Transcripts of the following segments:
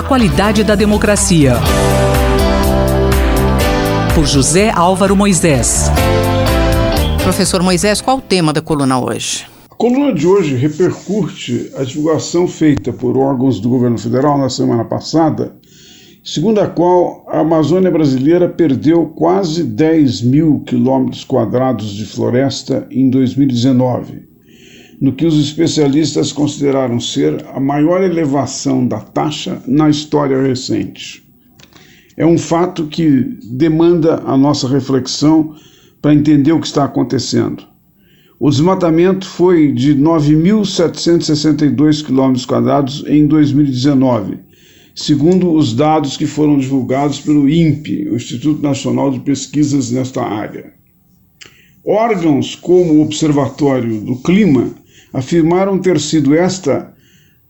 qualidade da democracia. Por José Álvaro Moisés. Professor Moisés, qual o tema da coluna hoje? A coluna de hoje repercute a divulgação feita por órgãos do governo federal na semana passada, segundo a qual a Amazônia brasileira perdeu quase 10 mil quilômetros quadrados de floresta em 2019, no que os especialistas consideraram ser a maior elevação da taxa na história recente. É um fato que demanda a nossa reflexão para entender o que está acontecendo. O desmatamento foi de 9.762 km² em 2019, segundo os dados que foram divulgados pelo INPE, o Instituto Nacional de Pesquisas nesta área. Órgãos como o Observatório do Clima afirmaram ter sido esta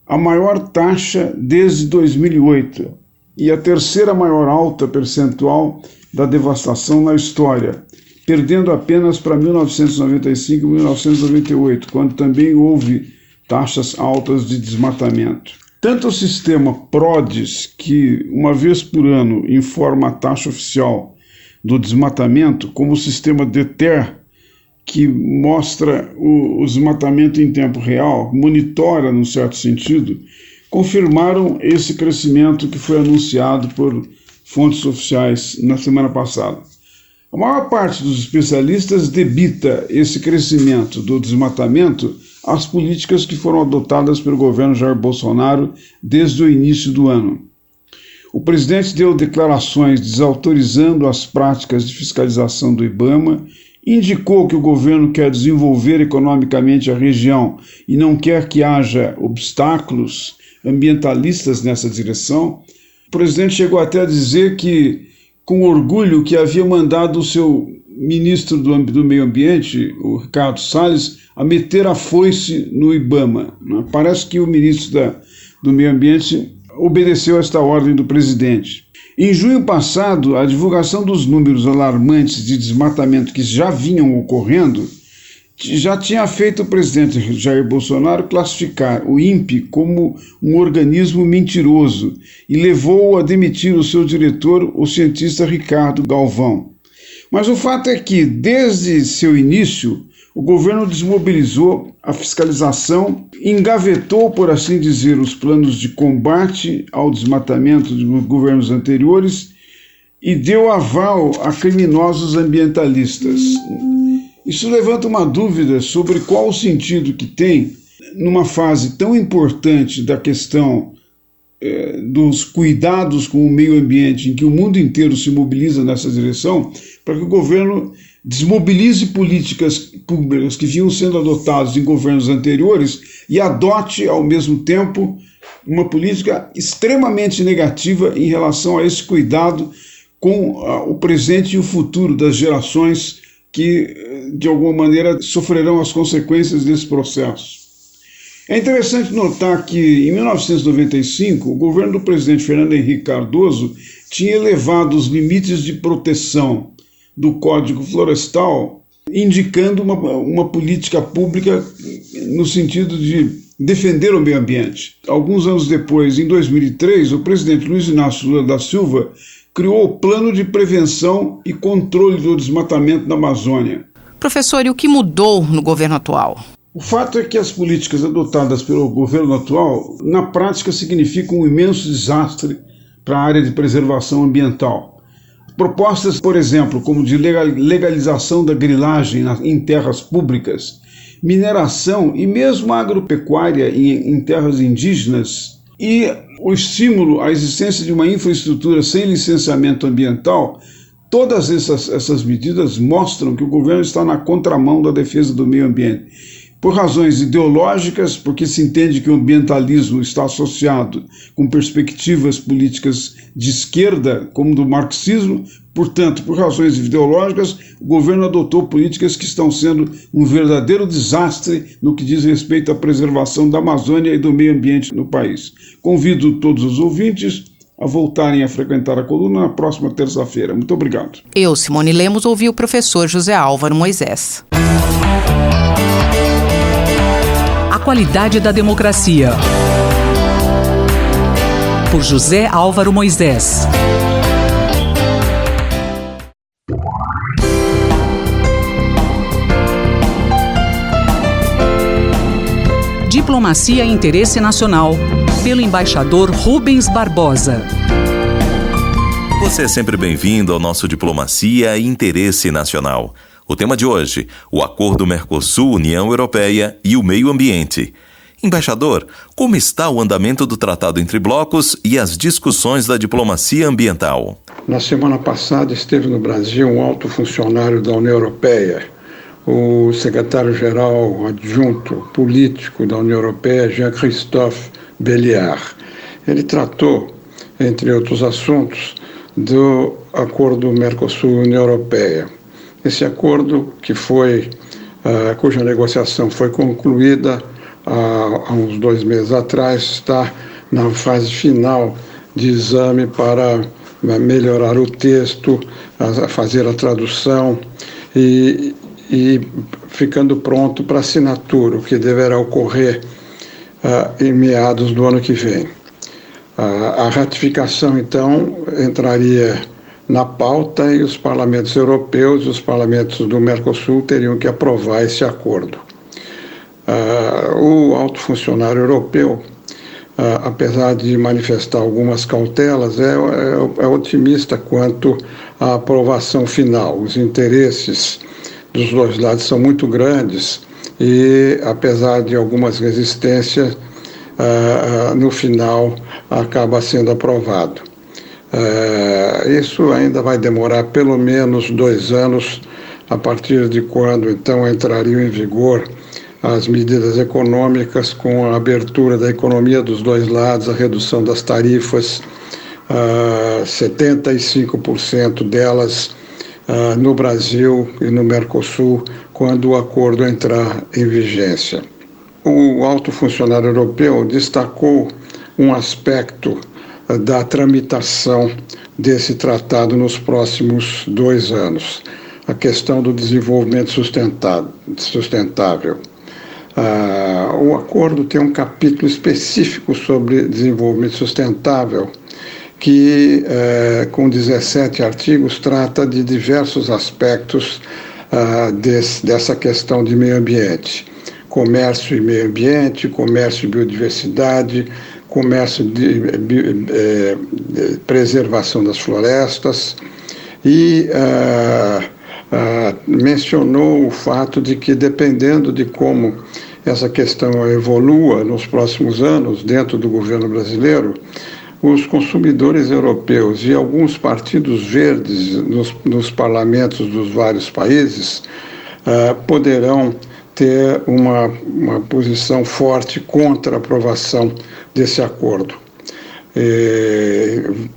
a maior taxa desde 2008 e a terceira maior alta percentual da devastação na história, perdendo apenas para 1995 e 1998, quando também houve taxas altas de desmatamento. Tanto o sistema PRODES, que uma vez por ano informa a taxa oficial do desmatamento, como o sistema DETER, que mostra o desmatamento em tempo real, monitora, num certo sentido, confirmaram esse crescimento que foi anunciado por fontes oficiais na semana passada. A maior parte dos especialistas debita esse crescimento do desmatamento às políticas que foram adotadas pelo governo Jair Bolsonaro desde o início do ano. O presidente deu declarações desautorizando as práticas de fiscalização do IBAMA, indicou que o governo quer desenvolver economicamente a região e não quer que haja obstáculos ambientalistas nessa direção. O presidente chegou até a dizer que, com orgulho, que havia mandado o seu ministro do Meio Ambiente, o Ricardo Salles, a meter a foice no IBAMA. Parece que o ministro do Meio Ambiente obedeceu a esta ordem do presidente. Em junho passado, a divulgação dos números alarmantes de desmatamento que já vinham ocorrendo já tinha feito o presidente Jair Bolsonaro classificar o INPE como um organismo mentiroso e levou-o a demitir o seu diretor, o cientista Ricardo Galvão. Mas o fato é que, desde seu início, o governo desmobilizou a fiscalização, engavetou, por assim dizer, os planos de combate ao desmatamento dos governos anteriores e deu aval a criminosos ambientalistas. Isso levanta uma dúvida sobre qual o sentido que tem, numa fase tão importante da questão dos cuidados com o meio ambiente, em que o mundo inteiro se mobiliza nessa direção, para que o governo desmobilize políticas públicas que vinham sendo adotadas em governos anteriores e adote, ao mesmo tempo, uma política extremamente negativa em relação a esse cuidado com o presente e o futuro das gerações que, de alguma maneira, sofrerão as consequências desse processo. É interessante notar que, em 1995, o governo do presidente Fernando Henrique Cardoso tinha elevado os limites de proteção do Código Florestal, indicando uma política pública no sentido de defender o meio ambiente. Alguns anos depois, em 2003, o presidente Luiz Inácio Lula da Silva criou o Plano de Prevenção e Controle do Desmatamento da Amazônia. Professor, e o que mudou no governo atual? O fato é que as políticas adotadas pelo governo atual, na prática, significam um imenso desastre para a área de preservação ambiental. Propostas, por exemplo, como de legalização da grilagem em terras públicas, mineração e mesmo agropecuária em terras indígenas e o estímulo à existência de uma infraestrutura sem licenciamento ambiental, todas essas medidas mostram que o governo está na contramão da defesa do meio ambiente. Por razões ideológicas, porque se entende que o ambientalismo está associado com perspectivas políticas de esquerda, como do marxismo. Portanto, por razões ideológicas, o governo adotou políticas que estão sendo um verdadeiro desastre no que diz respeito à preservação da Amazônia e do meio ambiente no país. Convido todos os ouvintes a voltarem a frequentar a coluna na próxima terça-feira. Muito obrigado. Eu, Simone Lemos, ouvi o professor José Álvaro Moisés. A qualidade da democracia. por José Álvaro Moisés. Diplomacia e Interesse Nacional, pelo embaixador Rubens Barbosa. Você é sempre bem-vindo ao nosso Diplomacia e Interesse Nacional. O tema de hoje, o Acordo Mercosul-União Europeia e o meio ambiente. Embaixador, como está o andamento do tratado entre blocos e as discussões da diplomacia ambiental? Na semana passada esteve no Brasil um alto funcionário da União Europeia, o secretário-geral adjunto político da União Europeia, Jean-Christophe Belliard. Ele tratou, entre outros assuntos, do acordo Mercosul-União Europeia. Esse acordo cuja negociação foi concluída há uns 2 meses atrás, está na fase final de exame para melhorar o texto, fazer a tradução e ficando pronto para assinatura, o que deverá ocorrer em meados do ano que vem. A ratificação, então, entraria na pauta e os parlamentos europeus e os parlamentos do Mercosul teriam que aprovar esse acordo. O alto funcionário europeu, apesar de manifestar algumas cautelas, é otimista quanto à aprovação final. Os interesses dos dois lados são muito grandes e, apesar de algumas resistências, no final acaba sendo aprovado. Isso ainda vai demorar pelo menos 2 anos, a partir de quando então entrariam em vigor as medidas econômicas, com a abertura da economia dos dois lados, a redução das tarifas, 75% delas no Brasil e no Mercosul, quando o acordo entrar em vigência. O alto funcionário europeu destacou um aspecto da tramitação desse tratado nos próximos 2 anos, a questão do desenvolvimento sustentável. O acordo tem um capítulo específico sobre desenvolvimento sustentável, que, com 17 artigos, trata de diversos aspectos dessa questão de meio ambiente. Comércio e meio ambiente, comércio e biodiversidade, comércio de preservação das florestas e mencionou o fato de que, dependendo de como essa questão evolua nos próximos anos dentro do governo brasileiro, os consumidores europeus e alguns partidos verdes nos parlamentos dos vários países poderão ter uma posição forte contra a aprovação desse acordo.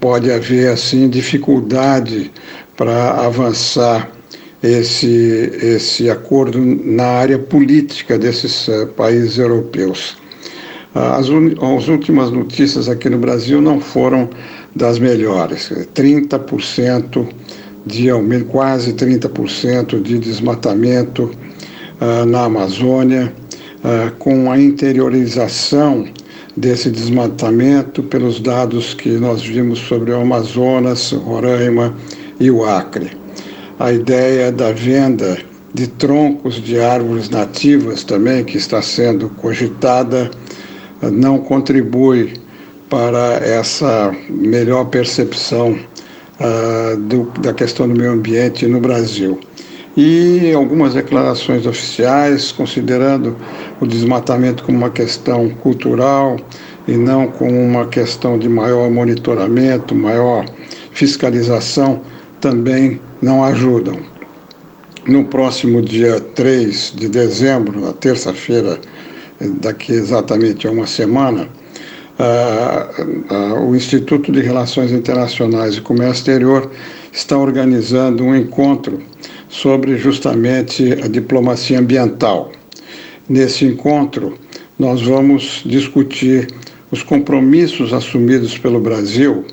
Pode haver, assim, dificuldade para avançar esse acordo na área política desses países europeus. As últimas notícias aqui no Brasil não foram das melhores. 30% de aumento, quase 30% de desmatamento na Amazônia, com a interiorização desse desmatamento pelos dados que nós vimos sobre o Amazonas, Roraima e o Acre. A ideia da venda de troncos de árvores nativas também, que está sendo cogitada, não contribui para essa melhor percepção da questão do meio ambiente no Brasil. E algumas declarações oficiais, considerando o desmatamento como uma questão cultural e não como uma questão de maior monitoramento, maior fiscalização, também não ajudam. No próximo dia 3 de dezembro, na terça-feira, daqui exatamente a uma semana, o Instituto de Relações Internacionais e Comércio Exterior está organizando um encontro sobre justamente a diplomacia ambiental. Nesse encontro, nós vamos discutir os compromissos assumidos pelo Brasil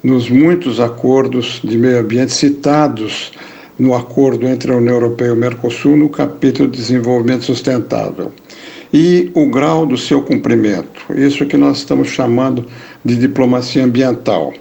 nos muitos acordos de meio ambiente citados no acordo entre a União Europeia e o Mercosul, no capítulo de desenvolvimento sustentável. e o grau do seu cumprimento. Isso que nós estamos chamando de diplomacia ambiental.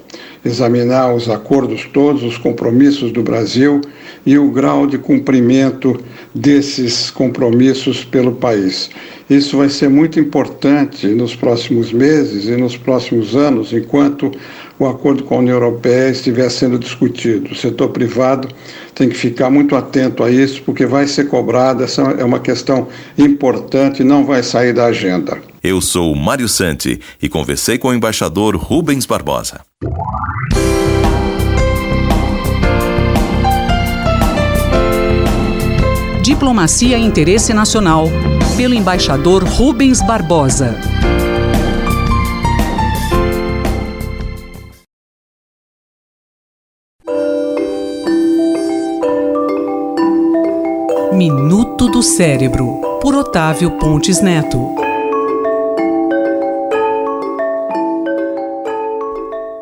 Examinar os acordos todos, os compromissos do Brasil e o grau de cumprimento desses compromissos pelo país. Isso vai ser muito importante nos próximos meses e nos próximos anos, enquanto o acordo com a União Europeia estiver sendo discutido. O setor privado tem que ficar muito atento a isso, porque vai ser cobrado, essa é uma questão importante e não vai sair da agenda. Eu sou Mário Santi e conversei com o embaixador Rubens Barbosa. Diplomacia e Interesse Nacional, pelo embaixador Rubens Barbosa. Minuto do Cérebro, por Otávio Pontes Neto.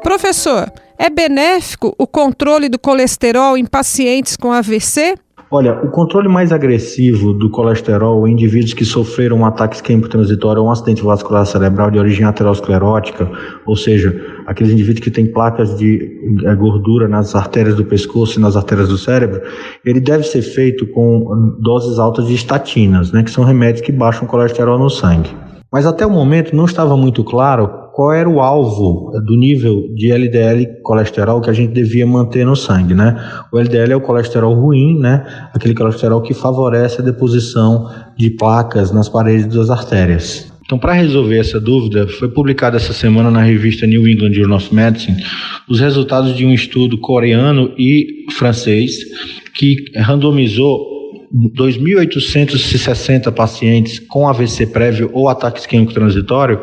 Professor, é benéfico o controle do colesterol em pacientes com AVC? Olha, o controle mais agressivo do colesterol em indivíduos que sofreram um ataque isquêmico transitório ou um acidente vascular cerebral de origem aterosclerótica, ou seja, aqueles indivíduos que têm placas de gordura nas artérias do pescoço e nas artérias do cérebro, ele deve ser feito com doses altas de estatinas, que são remédios que baixam o colesterol no sangue. Mas até o momento não estava muito claro qual era o alvo do nível de LDL colesterol que a gente devia manter no sangue, O LDL é o colesterol ruim, Aquele colesterol que favorece a deposição de placas nas paredes das artérias. Então, para resolver essa dúvida, foi publicado essa semana na revista New England Journal of Medicine os resultados de um estudo coreano e francês que randomizou 2.860 pacientes com AVC prévio ou ataque isquêmico transitório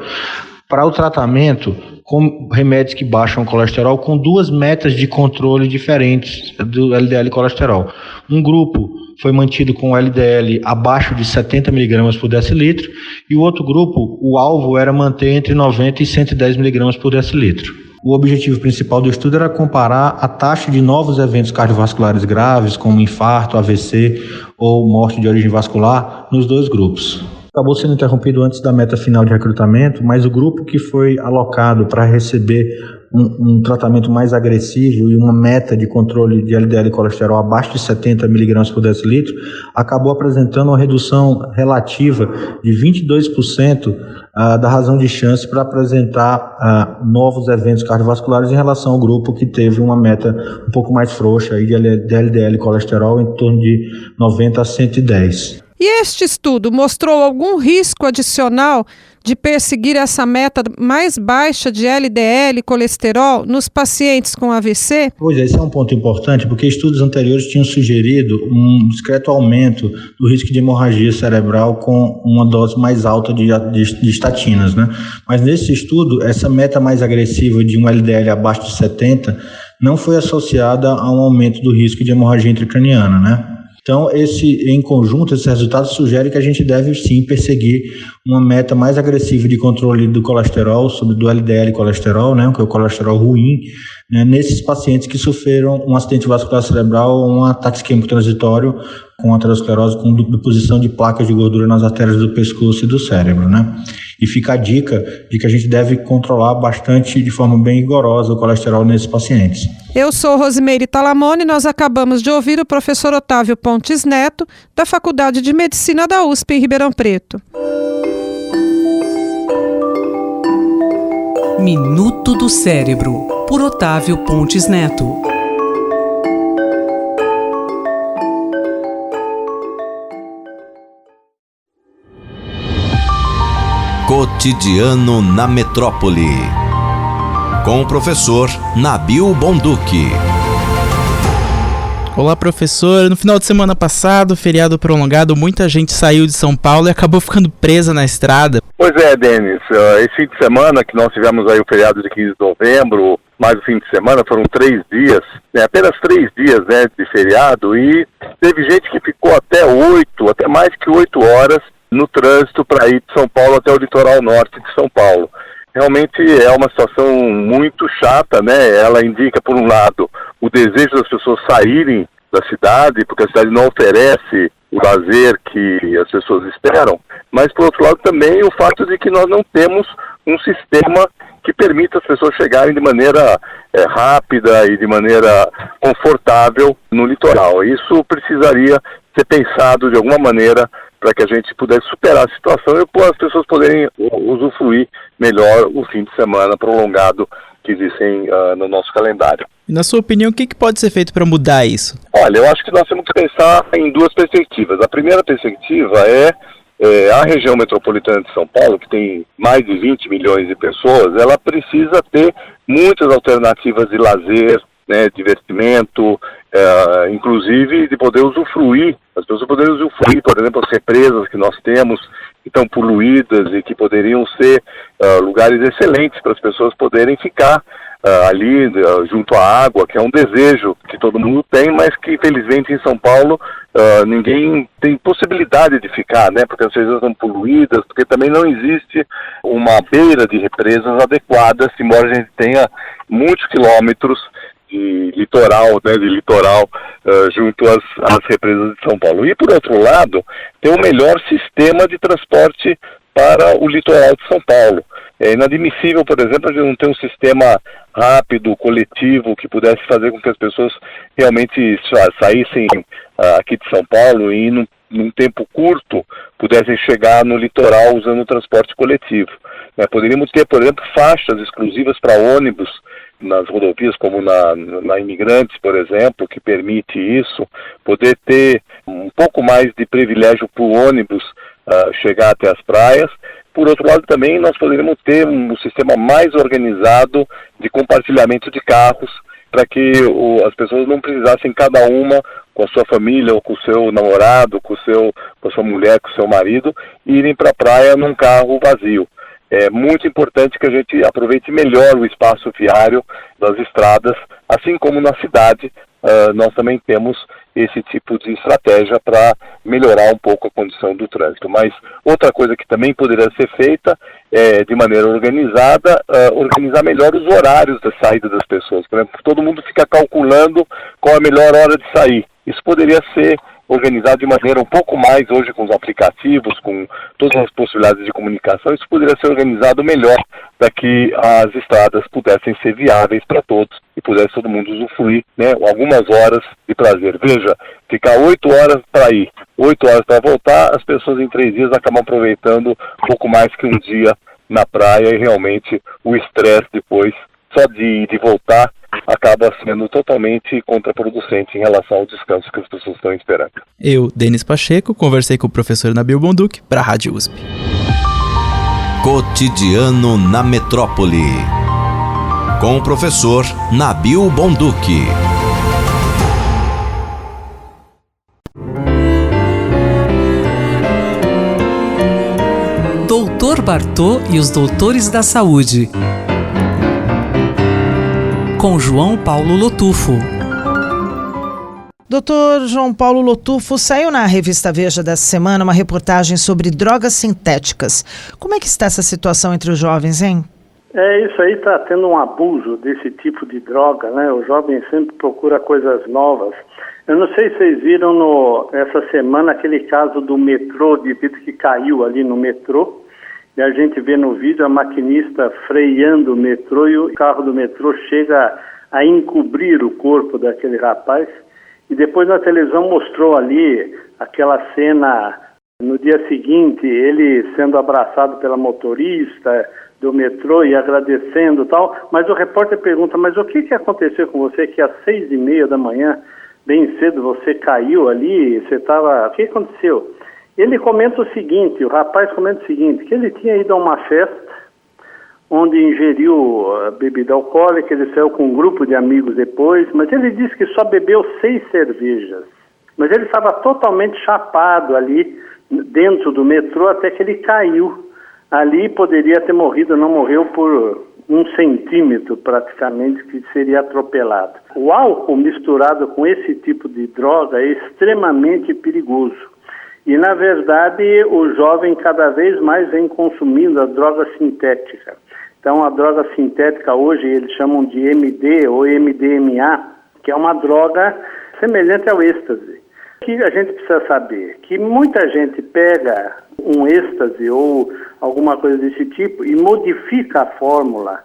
para o tratamento com remédios que baixam o colesterol com duas metas de controle diferentes do LDL colesterol. Um grupo foi mantido com o LDL abaixo de 70 mg por decilitro e o outro grupo, o alvo era manter entre 90 e 110 mg por decilitro. O objetivo principal do estudo era comparar a taxa de novos eventos cardiovasculares graves, como infarto, AVC ou morte de origem vascular, nos dois grupos. Acabou sendo interrompido antes da meta final de recrutamento, mas o grupo que foi alocado para receber um tratamento mais agressivo e uma meta de controle de LDL colesterol abaixo de 70 mg por decilitro acabou apresentando uma redução relativa de 22% da razão de chance para apresentar novos eventos cardiovasculares em relação ao grupo que teve uma meta um pouco mais frouxa de LDL colesterol em torno de 90 a 110. E este estudo mostrou algum risco adicional de perseguir essa meta mais baixa de LDL colesterol nos pacientes com AVC? Pois é, esse é um ponto importante, porque estudos anteriores tinham sugerido um discreto aumento do risco de hemorragia cerebral com uma dose mais alta de estatinas, Mas nesse estudo, essa meta mais agressiva de um LDL abaixo de 70 não foi associada a um aumento do risco de hemorragia intracraniana, Então, em conjunto, esses resultados sugerem que a gente deve sim perseguir uma meta mais agressiva de controle do colesterol, do LDL colesterol, que é o colesterol ruim, nesses pacientes que sofreram um acidente vascular cerebral ou um ataque isquêmico transitório com aterosclerose, com deposição de placas de gordura nas artérias do pescoço e do cérebro, E fica a dica de que a gente deve controlar bastante, de forma bem rigorosa, o colesterol nesses pacientes. Eu sou Rosimeire Talamone e nós acabamos de ouvir o professor Otávio Pontes Neto, da Faculdade de Medicina da USP em Ribeirão Preto. Minuto do Cérebro, por Otávio Pontes Neto. Cotidiano na Metrópole, com o professor Nabil Bonduki. Olá, professor. No final de semana passado, feriado prolongado, muita gente saiu de São Paulo e acabou ficando presa na estrada. Pois é, Denis. Esse fim de semana que nós tivemos aí o feriado de 15 de novembro, mais o fim de semana, foram 3 dias, apenas 3 dias de feriado, e teve gente que ficou até mais que 8 horas no trânsito para ir de São Paulo até o litoral norte de São Paulo. Realmente é uma situação muito chata, Ela indica, por um lado, o desejo das pessoas saírem da cidade, porque a cidade não oferece o lazer que as pessoas esperam, mas, por outro lado, também o fato de que nós não temos um sistema que permita as pessoas chegarem de maneira rápida e de maneira confortável no litoral. Isso precisaria ser pensado de alguma maneira para que a gente pudesse superar a situação e as pessoas poderem usufruir melhor o fim de semana prolongado que existem no nosso calendário. E na sua opinião, o que pode ser feito para mudar isso? Olha, eu acho que nós temos que pensar em duas perspectivas. A primeira perspectiva é a região metropolitana de São Paulo, que tem mais de 20 milhões de pessoas, ela precisa ter muitas alternativas de lazer, né, divertimento, inclusive de poder usufruir, as pessoas poderem usufruir, por exemplo, as represas que nós temos, que estão poluídas e que poderiam ser lugares excelentes para as pessoas poderem ficar ali junto à água, que é um desejo que todo mundo tem, mas que infelizmente em São Paulo ninguém tem possibilidade de ficar, né? Porque as represas estão poluídas, porque também não existe uma beira de represas adequada, embora a gente tenha muitos quilômetros de litoral, né, junto às represas de São Paulo. E por outro lado, tem o melhor sistema de transporte para o litoral de São Paulo. É inadmissível, por exemplo, a gente não ter um sistema rápido, coletivo, que pudesse fazer com que as pessoas realmente saíssem aqui de São Paulo e num tempo curto pudessem chegar no litoral usando o transporte coletivo. Poderíamos ter, por exemplo, faixas exclusivas para ônibus nas rodovias, como na Imigrantes, por exemplo, que permite isso, poder ter um pouco mais de privilégio para o ônibus chegar até as praias. Por outro lado, também nós poderíamos ter um sistema mais organizado de compartilhamento de carros, para que as pessoas não precisassem cada uma com a sua família ou com o seu namorado, com a sua mulher, com o seu marido, irem para a praia num carro vazio. É muito importante que a gente aproveite melhor o espaço viário das estradas, assim como na cidade nós também temos esse tipo de estratégia para melhorar um pouco a condição do trânsito. Mas outra coisa que também poderia ser feita é, de maneira organizada, organizar melhor os horários da saída das pessoas. Por exemplo, todo mundo fica calculando qual a melhor hora de sair. Isso poderia ser organizado de maneira um pouco mais hoje com os aplicativos, com todas as possibilidades de comunicação. Isso poderia ser organizado melhor para que as estradas pudessem ser viáveis para todos e pudesse todo mundo usufruir, né, algumas horas de prazer. Veja, ficar 8 horas para ir, 8 horas para voltar, as pessoas em 3 dias acabam aproveitando um pouco mais que um dia na praia e realmente o estresse depois só de voltar acaba sendo totalmente contraproducente em relação ao descanso que as pessoas estão esperando. Eu, Denis Pacheco, conversei com o professor Nabil Bonduc para a Rádio USP. Cotidiano na Metrópole, com o professor Nabil Bonduc. Doutor Bartô e os Doutores da Saúde, com João Paulo Lotufo. Dr. João Paulo Lotufo, saiu na revista Veja dessa semana uma reportagem sobre drogas sintéticas. Como é que está essa situação entre os jovens, hein? Isso aí está tendo um abuso desse tipo de droga, né? O jovem sempre procura coisas novas. Eu não sei se vocês viram essa semana aquele caso do metrô, de vidro que caiu ali no metrô. E a gente vê no vídeo a maquinista freando o metrô e o carro do metrô chega a encobrir o corpo daquele rapaz. E depois na televisão mostrou ali aquela cena no dia seguinte, ele sendo abraçado pela motorista do metrô e agradecendo e tal. Mas o repórter pergunta, mas o que aconteceu com você que às 6h30 da manhã, bem cedo, você caiu ali, você estava... O que aconteceu? Ele comenta o seguinte, o rapaz comenta o seguinte, que ele tinha ido a uma festa onde ingeriu bebida alcoólica, ele saiu com um grupo de amigos depois, mas ele disse que só bebeu 6 cervejas. Mas ele estava totalmente chapado ali dentro do metrô até que ele caiu. Ali poderia ter morrido, não morreu por 1 centímetro praticamente, que seria atropelado. O álcool misturado com esse tipo de droga é extremamente perigoso. E, na verdade, o jovem cada vez mais vem consumindo a droga sintética. Então, a droga sintética hoje, eles chamam de MD ou MDMA, que é uma droga semelhante ao êxtase. O que a gente precisa saber? Que muita gente pega um êxtase ou alguma coisa desse tipo e modifica a fórmula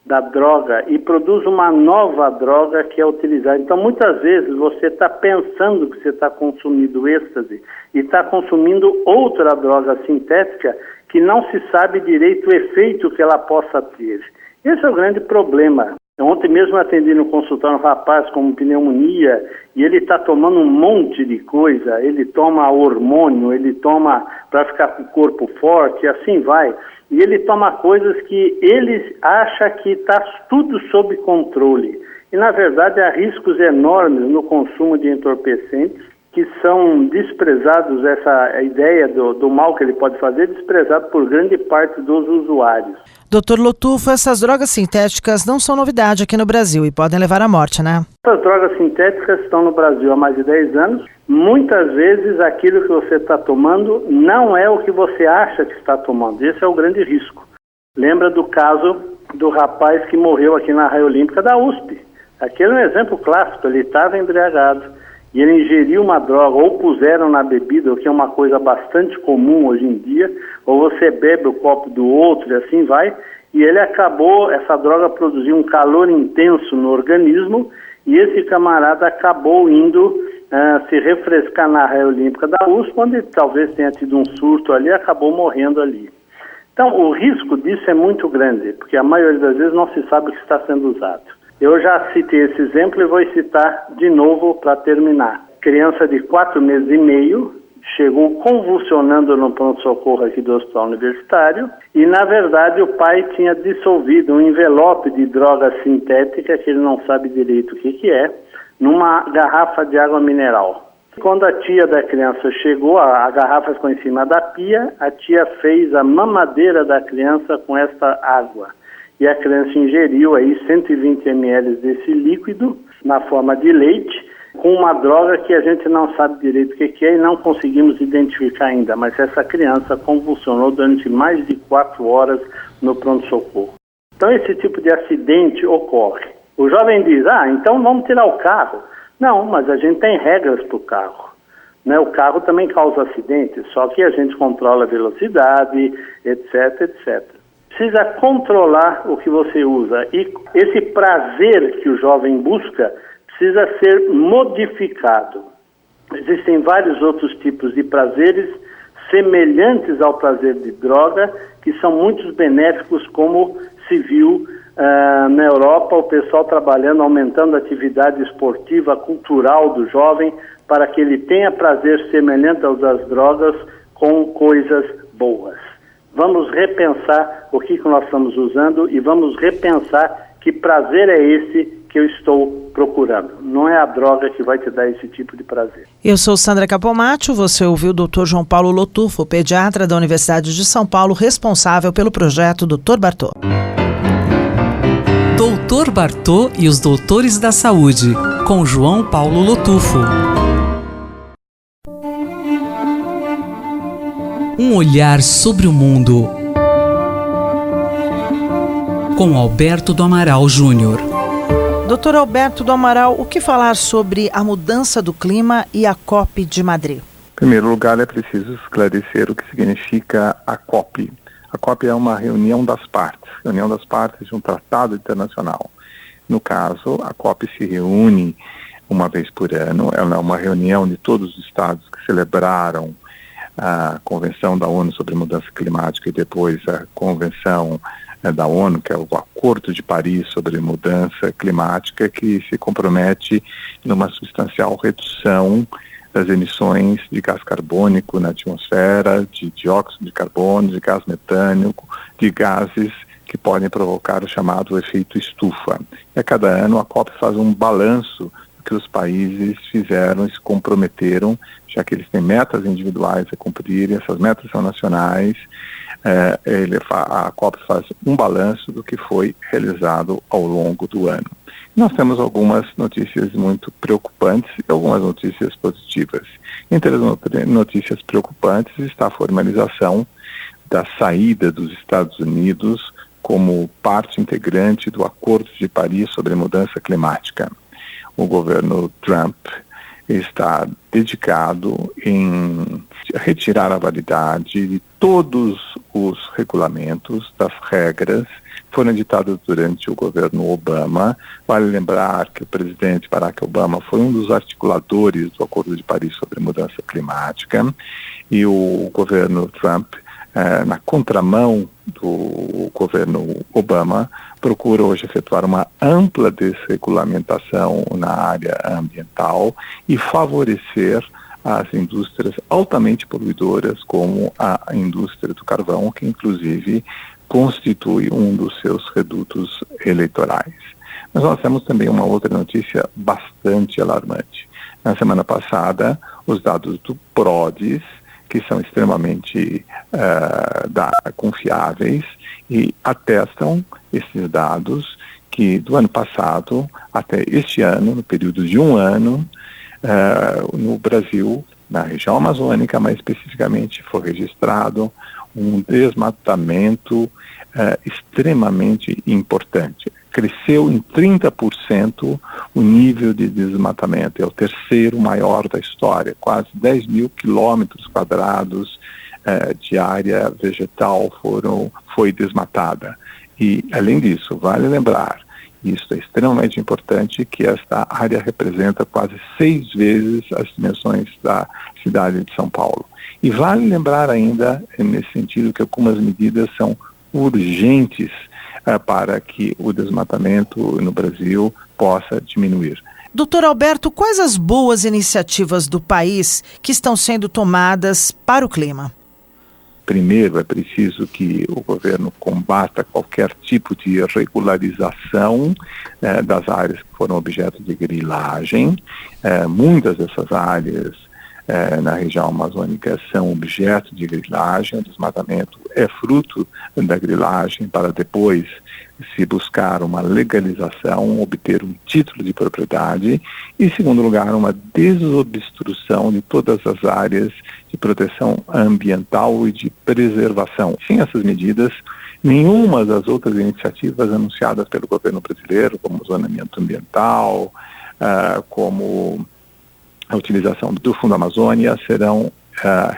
da droga e produz uma nova droga que é utilizada. Então, muitas vezes, você está pensando que você está consumindo êxtase e está consumindo outra droga sintética que não se sabe direito o efeito que ela possa ter. Esse é o grande problema. Ontem mesmo atendi no consultório um rapaz com pneumonia e ele está tomando um monte de coisa. Ele toma hormônio, ele toma para ficar com o corpo forte, e assim vai. E ele toma coisas que ele acha que está tudo sob controle. E, na verdade, há riscos enormes no consumo de entorpecentes que são desprezados, essa ideia do mal que ele pode fazer, desprezado por grande parte dos usuários. Doutor Lotufo, essas drogas sintéticas não são novidade aqui no Brasil e podem levar à morte, né? Essas drogas sintéticas estão no Brasil há mais de 10 anos. Muitas vezes aquilo que você está tomando não é o que você acha que está tomando. Esse é o grande risco. Lembra do caso do rapaz que morreu aqui na Raia Olímpica da USP. Aquele é um exemplo clássico, ele estava embriagado e ele ingeriu uma droga, ou puseram na bebida, o que é uma coisa bastante comum hoje em dia, ou você bebe o copo do outro e assim vai, e ele acabou, essa droga produziu um calor intenso no organismo, e esse camarada acabou indo se refrescar na Raia Olímpica da USP, onde talvez tenha tido um surto ali, acabou morrendo ali. Então, o risco disso é muito grande, porque a maioria das vezes não se sabe o que está sendo usado. Eu já citei esse exemplo e vou citar de novo para terminar. Criança de 4 meses e meio chegou convulsionando no pronto-socorro aqui do Hospital Universitário e, na verdade, o pai tinha dissolvido um envelope de droga sintética, que ele não sabe direito o que é, numa garrafa de água mineral. Quando a tia da criança chegou, a garrafa ficou em cima da pia, a tia fez a mamadeira da criança com esta água. E a criança ingeriu aí 120 ml desse líquido na forma de leite, com uma droga que a gente não sabe direito o que é e não conseguimos identificar ainda, mas essa criança convulsionou durante mais de 4 horas no pronto-socorro. Então esse tipo de acidente ocorre. O jovem diz, então vamos tirar o carro. Não, mas a gente tem regras para o carro. Né? O carro também causa acidentes, só que a gente controla a velocidade, etc, etc. Precisa controlar o que você usa. E esse prazer que o jovem busca precisa ser modificado. Existem vários outros tipos de prazeres semelhantes ao prazer de droga, que são muito benéficos, como se viu na Europa, o pessoal trabalhando, aumentando a atividade esportiva, cultural do jovem, para que ele tenha prazer semelhante aos das drogas com coisas boas. Vamos repensar o que nós estamos usando e vamos repensar que prazer é esse que eu estou procurando. Não é a droga que vai te dar esse tipo de prazer. Eu sou Sandra Capomatto, você ouviu o Dr. João Paulo Lotufo, pediatra da Universidade de São Paulo, responsável pelo projeto Dr. Bartô. Dr. Bartô e os Doutores da Saúde, com João Paulo Lotufo. Um olhar sobre o mundo, com Alberto do Amaral Júnior. Dr. Alberto do Amaral, o que falar sobre a mudança do clima e a COP de Madrid? Em primeiro lugar, é preciso esclarecer o que significa a COP. A COP é uma reunião das partes de um tratado internacional. No caso, a COP se reúne uma vez por ano, ela é uma reunião de todos os estados que celebraram a Convenção da ONU sobre Mudança Climática e depois a Convenção da ONU, que é o Acordo de Paris sobre Mudança Climática, que se compromete numa substancial redução das emissões de gás carbônico na atmosfera, de dióxido de carbono, de gás metânico, de gases que podem provocar o chamado efeito estufa. E a cada ano a COP faz um balanço que os países fizeram e se comprometeram, já que eles têm metas individuais a cumprir, essas metas são nacionais, a COP faz um balanço do que foi realizado ao longo do ano. Nós temos algumas notícias muito preocupantes e algumas notícias positivas. Entre as notícias preocupantes está a formalização da saída dos Estados Unidos como parte integrante do Acordo de Paris sobre Mudança Climática. O governo Trump está dedicado em retirar a validade de todos os regulamentos, das regras que foram editadas durante o governo Obama. Vale lembrar que o presidente Barack Obama foi um dos articuladores do Acordo de Paris sobre Mudança Climática, e o governo Trump, na contramão do governo Obama, procura hoje efetuar uma ampla desregulamentação na área ambiental e favorecer as indústrias altamente poluidoras, como a indústria do carvão, que inclusive constitui um dos seus redutos eleitorais. Mas nós temos também uma outra notícia bastante alarmante. Na semana passada, os dados do PRODES, que são extremamente confiáveis, e atestam esses dados que do ano passado até este ano, no período de um ano, no Brasil, na região amazônica, mais especificamente, foi registrado um desmatamento extremamente importante. Cresceu em 30% o nível de desmatamento, é o terceiro maior da história, quase 10 mil quilômetros quadrados de área vegetal foi desmatada. E, além disso, vale lembrar, isso é extremamente importante, que esta área representa quase 6 vezes as dimensões da cidade de São Paulo. E vale lembrar ainda, nesse sentido, que algumas medidas são urgentes para que o desmatamento no Brasil possa diminuir. Doutor Alberto, quais as boas iniciativas do país que estão sendo tomadas para o clima? Primeiro, é preciso que o governo combata qualquer tipo de irregularização das áreas que foram objeto de grilagem. Muitas dessas áreas na região amazônica são objeto de grilagem. O desmatamento é fruto da grilagem, para depois se buscar uma legalização, obter um título de propriedade, e, em segundo lugar, uma desobstrução de todas as áreas de proteção ambiental e de preservação. Sem essas medidas, nenhuma das outras iniciativas anunciadas pelo governo brasileiro, como zonamento ambiental, como a utilização do Fundo Amazônia, serão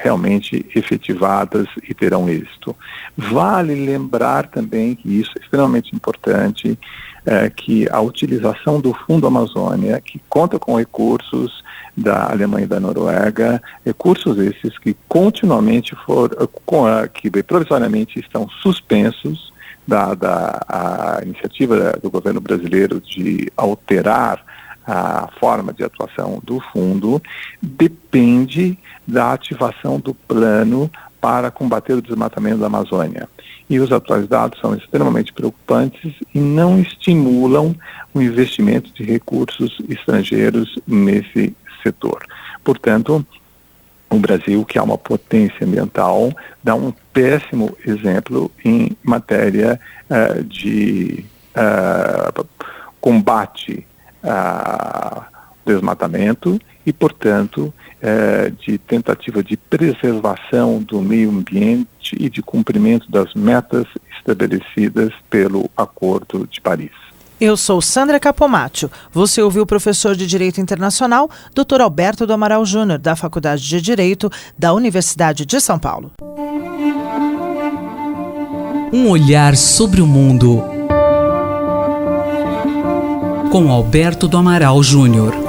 realmente efetivadas e terão êxito. Vale lembrar também que isso é extremamente importante, que a utilização do Fundo Amazônia, que conta com recursos da Alemanha e da Noruega, recursos esses que continuamente que provisoriamente estão suspensos, dada a iniciativa do governo brasileiro de alterar a forma de atuação do fundo, depende da ativação do plano para combater o desmatamento da Amazônia. E os atuais dados são extremamente preocupantes e não estimulam o investimento de recursos estrangeiros nesse setor. Portanto, o Brasil, que é uma potência ambiental, dá um péssimo exemplo em matéria de combate desmatamento e, portanto, de tentativa de preservação do meio ambiente e de cumprimento das metas estabelecidas pelo Acordo de Paris. Eu sou Sandra Capomatto. Você ouviu o professor de Direito Internacional, Dr. Alberto do Amaral Júnior, da Faculdade de Direito da Universidade de São Paulo. Um olhar sobre o mundo, com Alberto do Amaral Júnior.